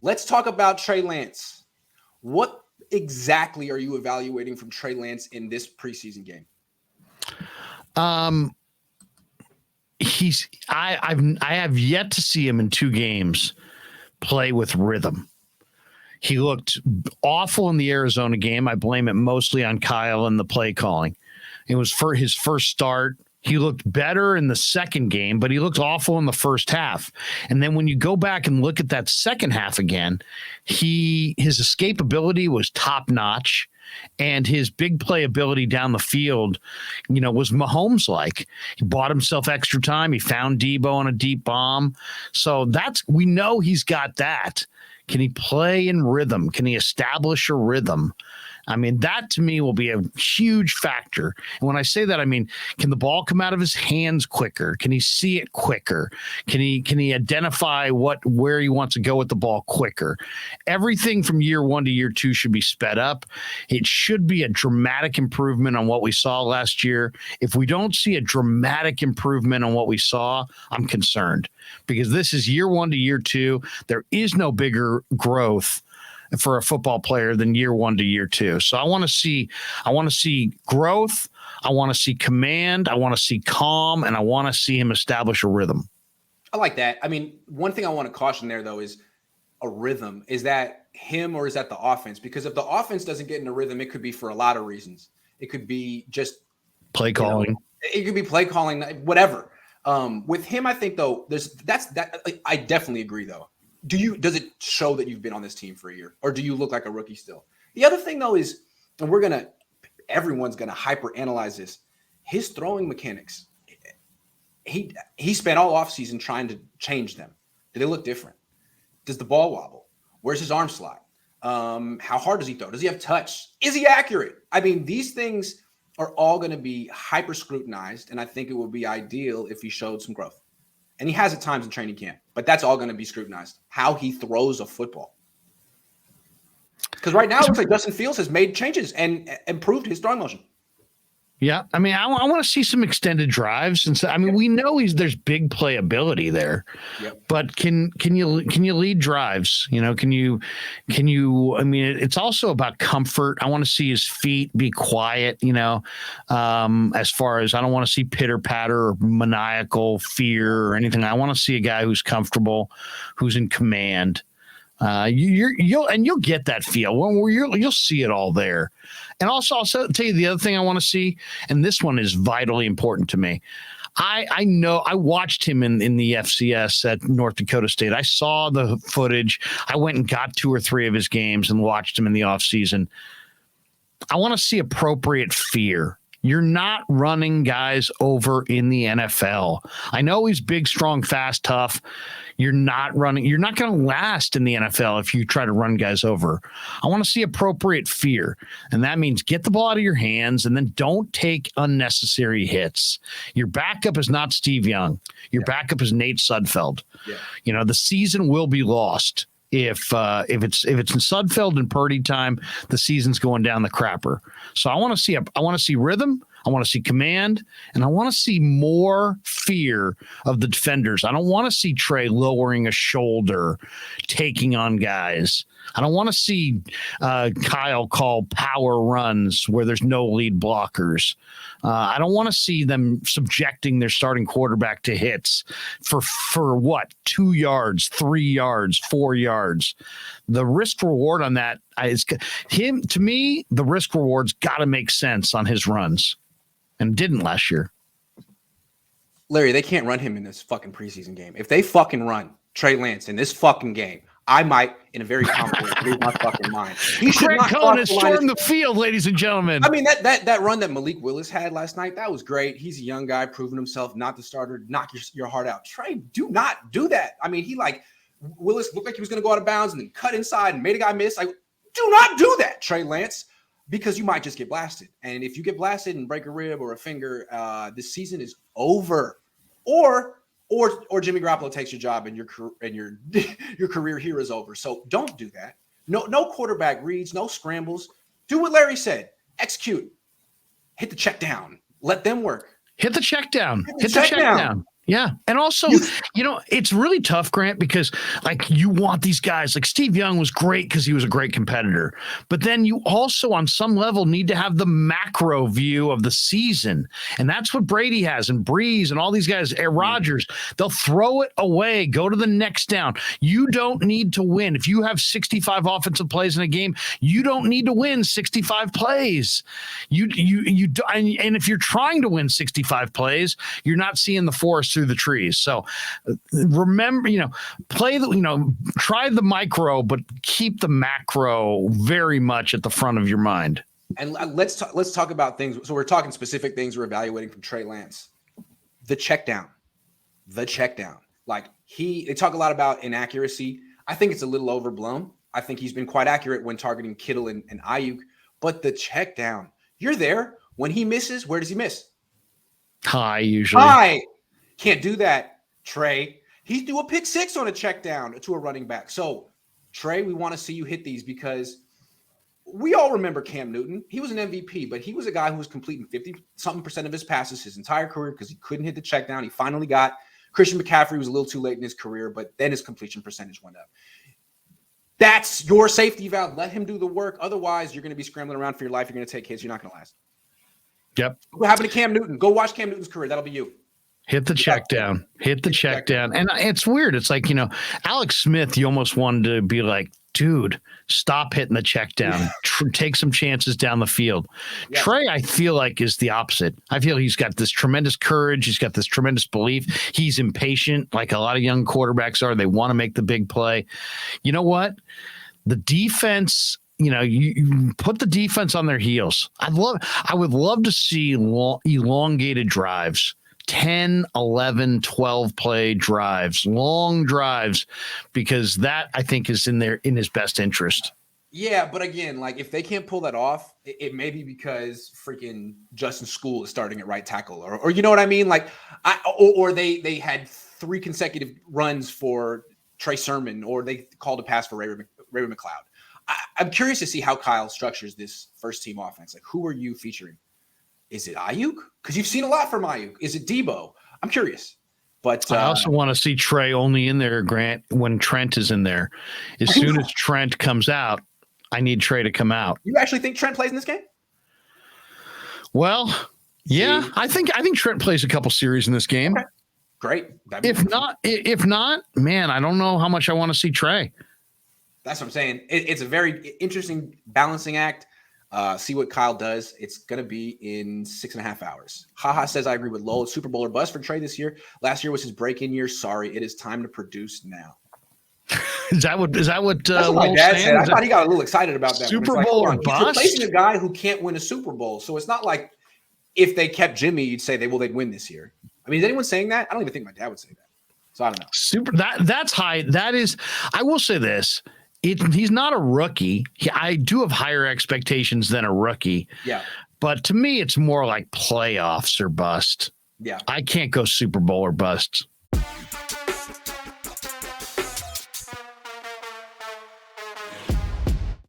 Let's talk about Trey Lance. What exactly are you evaluating from Trey Lance in this preseason game? I have yet to see him in 2 games play with rhythm. He looked awful in the Arizona game. I blame it mostly on Kyle and the play calling. It was for his first start. He looked better in the second game, but he looked awful in the first half. And then when you go back and look at that second half again, his escapability was top notch. And his big play ability down the field, was Mahomes-like. He bought himself extra time. He found Debo on a deep bomb. So we know he's got that. Can he play in rhythm? Can he establish a rhythm? I mean, that to me will be a huge factor. And when I say that, I mean, can the ball come out of his hands quicker? Can he see it quicker? Can he identify where he wants to go with the ball quicker? Everything from year 1 to year 2 should be sped up. It should be a dramatic improvement on what we saw last year. If we don't see a dramatic improvement on what we saw, I'm concerned, because this is year 1 to year 2. There is no bigger growth for a football player than year 1 to year 2. So I want to see growth. I want to see command. I want to see calm, and I want to see him establish a rhythm. I like that. I mean, one thing I want to caution there, though, is a rhythm. Is that him or is that the offense? Because if the offense doesn't get in a rhythm, it could be for a lot of reasons. It could be just play calling. It could be play calling, whatever. With him, I think, though, I definitely agree, though. Does it show that you've been on this team for a year, or do you look like a rookie still? The other thing, though, is, and everyone's gonna hyper analyze this, his throwing mechanics. He spent all offseason trying to change them. Do they look different? Does the ball wobble? Where's his arm slide? How hard does he throw? Does he have touch? Is he accurate? I mean, these things are all going to be hyper scrutinized, and I think it would be ideal if he showed some growth. And he has at times in training camp, but that's all going to be scrutinized. How he throws a football. Because right now it looks like Justin Fields has made changes and improved his throwing motion. Yeah, I mean, I want to see some extended drives, and so I mean, we know there's big playability there, but can you lead drives? Can you? I mean, it's also about comfort. I want to see his feet be quiet. As far as I don't want to see pitter patter or maniacal fear or anything. I want to see a guy who's comfortable, who's in command. You'll get that feel when you'll see it all there. And also, I'll tell you the other thing I want to see, and this one is vitally important to me. I know I watched him in the FCS at North Dakota State. I saw the footage. I went and got 2 or 3 of his games and watched him in the offseason. I want to see appropriate fear. You're not running guys over in the NFL. I know he's big, strong, fast, tough. You're not going to last in the NFL if you try to run guys over. I want to see appropriate fear. And that means get the ball out of your hands and then don't take unnecessary hits. Your backup is not Steve Young. Your backup is Nate Sudfeld. Yeah. The season will be lost. If it's in Sudfeld and Purdy time, the season's going down the crapper. So I want to see rhythm, I want to see command, and I want to see more fear of the defenders. I don't want to see Trey lowering a shoulder, taking on guys. I don't want to see Kyle call power runs where there's no lead blockers. I don't want to see them subjecting their starting quarterback to hits for what? 2 yards, 3 yards, 4 yards. The risk reward on that to me, the risk reward's got to make sense on his runs, and didn't last year. Larry, they can't run him in this fucking preseason game. If they fucking run Trey Lance in this fucking game, I might, in a very confident, lose my fucking mind. He should not Cohn has stormed the field, ladies and gentlemen. I mean, that run that Malik Willis had last night, that was great. He's a young guy, proving himself, not the starter, knock your heart out. Trey, do not do that. I mean, Willis looked like he was going to go out of bounds and then cut inside and made a guy miss. Like, do not do that, Trey Lance, because you might just get blasted. And if you get blasted and break a rib or a finger, this season is over. Or Jimmy Garoppolo takes your job and your career here is over. So don't do that. No quarterback reads, no scrambles. Do what Larry said. Execute. Hit the check down. Let them work. Hit the check down. Hit the check down. Yeah. And also, it's really tough, Grant, because like you want these guys like Steve Young was great because he was a great competitor. But then you also on some level need to have the macro view of the season. And that's what Brady has and Breeze and all these guys, Rodgers, they'll throw it away, go to the next down. You don't need to win. If you have 65 offensive plays in a game, you don't need to win 65 plays. And if you're trying to win 65 plays, you're not seeing the forest through the trees. So remember, try the micro, but keep the macro very much at the front of your mind. And let's talk about things. So we're talking specific things we're evaluating from Trey Lance. The check down. Like they talk a lot about inaccuracy. I think it's a little overblown. I think he's been quite accurate when targeting Kittle and Ayuk, but the check down, you're there. When he misses, where does he miss? High, usually. High. Can't do that, Trey. He threw a pick six on a check down to a running back. So, Trey, we want to see you hit these because we all remember Cam Newton. He was an MVP, but he was a guy who was completing 50-something% of his passes his entire career because he couldn't hit the check down. He finally got Christian McCaffrey was a little too late in his career, but then his completion percentage went up. That's your safety valve. Let him do the work. Otherwise, you're going to be scrambling around for your life. You're going to take hits. You're not going to last. Yep. What happened to Cam Newton? Go watch Cam Newton's career. That'll be you. Hit the check down. And it's weird. It's like, Alex Smith, you almost wanted to be like, dude, stop hitting the check down. Take some chances down the field. Yeah. Trey, I feel like, is the opposite. I feel he's got this tremendous courage. He's got this tremendous belief. He's impatient, like a lot of young quarterbacks are. They want to make the big play. You know what? The defense, you put the defense on their heels. I would love to see elongated drives. 10, 11, 12 play drives, long drives, because that I think is in his best interest. Yeah, but again, like if they can't pull that off, it may be because freaking Justin School is starting at right tackle, or you know what I mean? Like, or they had 3 consecutive runs for Trey Sermon, or they called a pass for Ray McLeod. I'm curious to see how Kyle structures this first team offense. Like, who are you featuring? Is it Ayuk? Because you've seen a lot from Ayuk. Is it Debo? I'm curious. But I also want to see Trey only in there, Grant, when Trent is in there. As soon as Trent comes out, I need Trey to come out. You actually think Trent plays in this game? Well, yeah, I think Trent plays a couple series in this game. Okay. Great. If not, man, I don't know how much I want to see Trey. That's what I'm saying. It's a very interesting balancing act. See what Kyle does. It's going to be in 6.5 hours. Haha says, I agree with Lowell. Super Bowl or bust for Trey this year. Last year was his break-in year. Sorry, it is time to produce now. Is that what That's what my dad said. I thought he got a little excited about that. Super Bowl or bust? He's replacing a guy who can't win a Super Bowl. So it's not like if they kept Jimmy, you'd say they'd win this year. I mean, is anyone saying that? I don't even think my dad would say that. So I don't know. That's high. That is, I will say this. He's not a rookie. I do have higher expectations than a rookie. Yeah. But to me, it's more like playoffs or bust. Yeah. I can't go Super Bowl or bust.